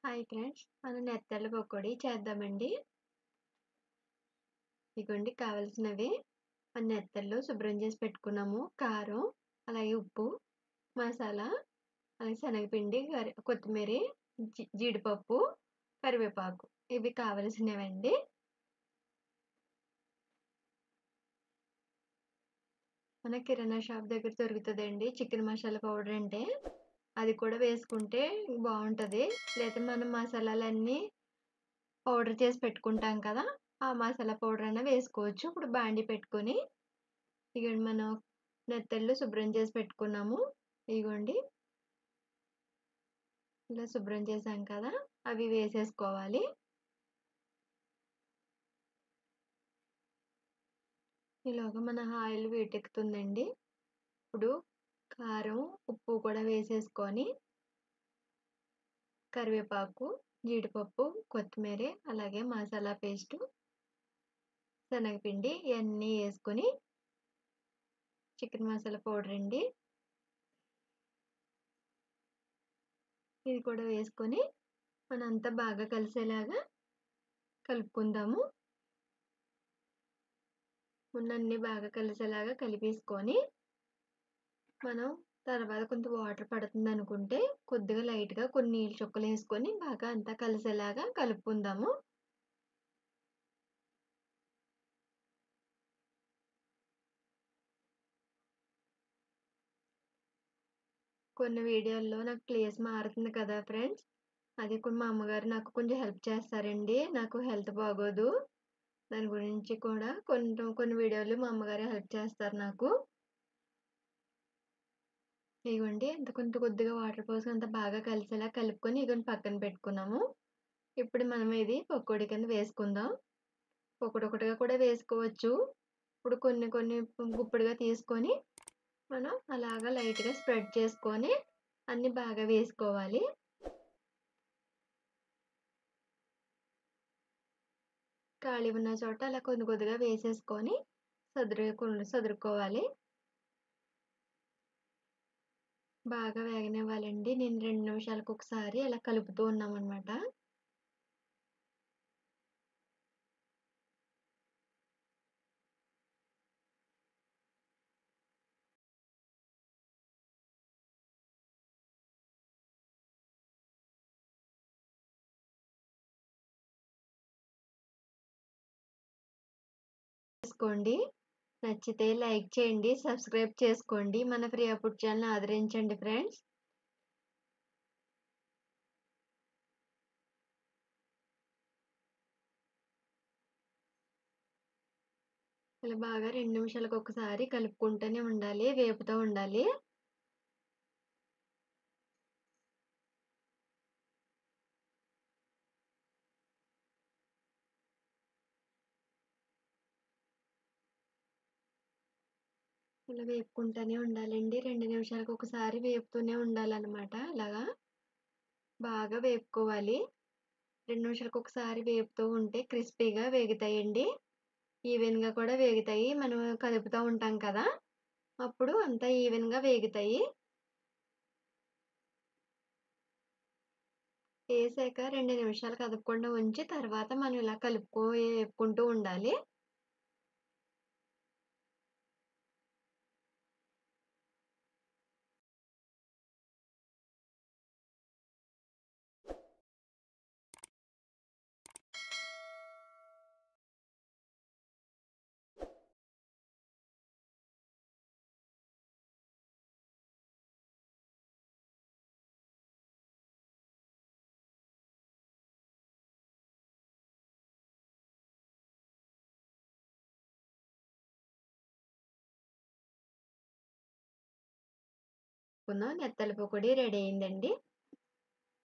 Hi friends, మనం నెత్తళ్ళ పకోడీ చేద్దామండి. ఇగోండి కావాల్సినవి మన నెత్తళ్ళు శుభ్రం చేసి పెట్టుకున్నాము. కారం, అలాగే ఉప్పు, మసాలా, అలాగే శనగపిండి, కొత్తిమీర, జీడిపప్పు, కరివేపాకు ఇవి కావలసినవండి. మన కిరాణా షాప్ దగ్గర దొరుకుతదండి చికెన్ మసాలా పౌడర్ అంటే. అది కూడా వేసుకుంటే బావుంటది. లేతే మనం మసాలాలన్నీ పౌడర్ చేసి పెట్టుకుంటాం కదా! ఆ మసాలా పౌడర్ అన్నా వేసుకోవచ్చు. ఇప్పుడు బాండీ పెట్టుకొని, ఇగోండి మనం నెత్తళ్ళు శుభ్రం చేసి పెట్టుకున్నాము. ఇగోండి ఇలా శుభ్రం చేసాం కదా! అవి వేసేసుకోవాలి. ఈలోగా మన ఆయిల్ వేడెక్కుతుందండి. ఇప్పుడు కారం, ఉప్పు కూడా వేసేసుకొని, కరివేపాకు, జీడిపప్పు, కొత్తిమీర, అలాగే మసాలా పేస్టు, శనగపిండి ఇయన్నీ యేసుకొని, చికెన్ మసాలా పౌడర్ అండి. ఇది కూడా వేసుకొని మనంతా బాగా కలిసేలాగా కలుపుకుందాము. ముందు అన్నీ బాగా కలిసేలాగా కలిపేసుకొని, మనం తర్వాత కొంచెం వాటర్ పడుతుందనుకుంటే కొద్దిగా లైట్‌గా కొన్ని నీళ్ళు చుక్కలేసుకొని బాగా అంతా కలిసేలాగా కలుపుకుందాము. కొన్ని వీడియోల్లో నాకు ప్లేస్ మారుతుంది కదా ఫ్రెండ్స్! అది కూడా మా అమ్మగారు నాకు కొంచెం హెల్ప్ చేస్తారండి. నాకు హెల్త్ బాగోదు. దాని గురించి కూడా కొన్ని వీడియోలు మా అమ్మగారే హెల్ప్ చేస్తారు నాకు. ఇగోండి అంత కొద్దిగా వాటర్ పోసి అంతా బాగా కలిసేలా కలుపుకొని ఇగోండి పక్కన పెట్టుకున్నాము. ఇప్పుడు మనం ఇది పకోడీ కింద వేసుకుందాం. ఒకటొకటిగా కూడా వేసుకోవచ్చు. ఇప్పుడు కొన్ని కొన్ని గుప్పెడుగా తీసుకొని మనం అలాగా లైట్‌గా స్ప్రెడ్ చేసుకొని అన్నీ బాగా వేసుకోవాలి. ఖాళీ ఉన్న చోట అలా కొద్దిగా వేసేసుకొని సదురుకోవాలి. బాగా వేగనివ్వాలండి. నేను 2 నిమిషాలకొకసారి అలా కలుపుతూ ఉన్నామనమాట. చేసుకోండి. నచ్చితే లైక్ చేయండి, సబ్స్క్రైబ్ చేసుకోండి. మన ప్రియా ఫుడ్ ఛానెల్‌ని ఆదరించండి ఫ్రెండ్స్. ఇలా బాగా 2 నిమిషాలకొకసారి కలుపుకుంటూనే ఉండాలి. వేపుతూ ఉండాలి. ఇలా వేపుకుంటూనే ఉండాలండి. 2 నిమిషాలకొకసారి వేపుతూనే ఉండాలనమాట. అలాగా బాగా వేపుకోవాలి. 2 నిమిషాలకొకసారి వేపుతూ ఉంటే క్రిస్పీగా వేగుతాయండి. ఈవెన్‌గా కూడా వేగుతాయి. మనం కలుపుతా ఉంటాం కదా! అప్పుడు అంతా ఈవెన్‌గా వేగుతాయి. ఏసాక 2 నిమిషాలు కదపకుండా ఉంచి తర్వాత మనం ఇలా వేపుకుంటూ ఉండాలి. నెత్తళ్ళ పకోడీ రెడీ అయిందండి.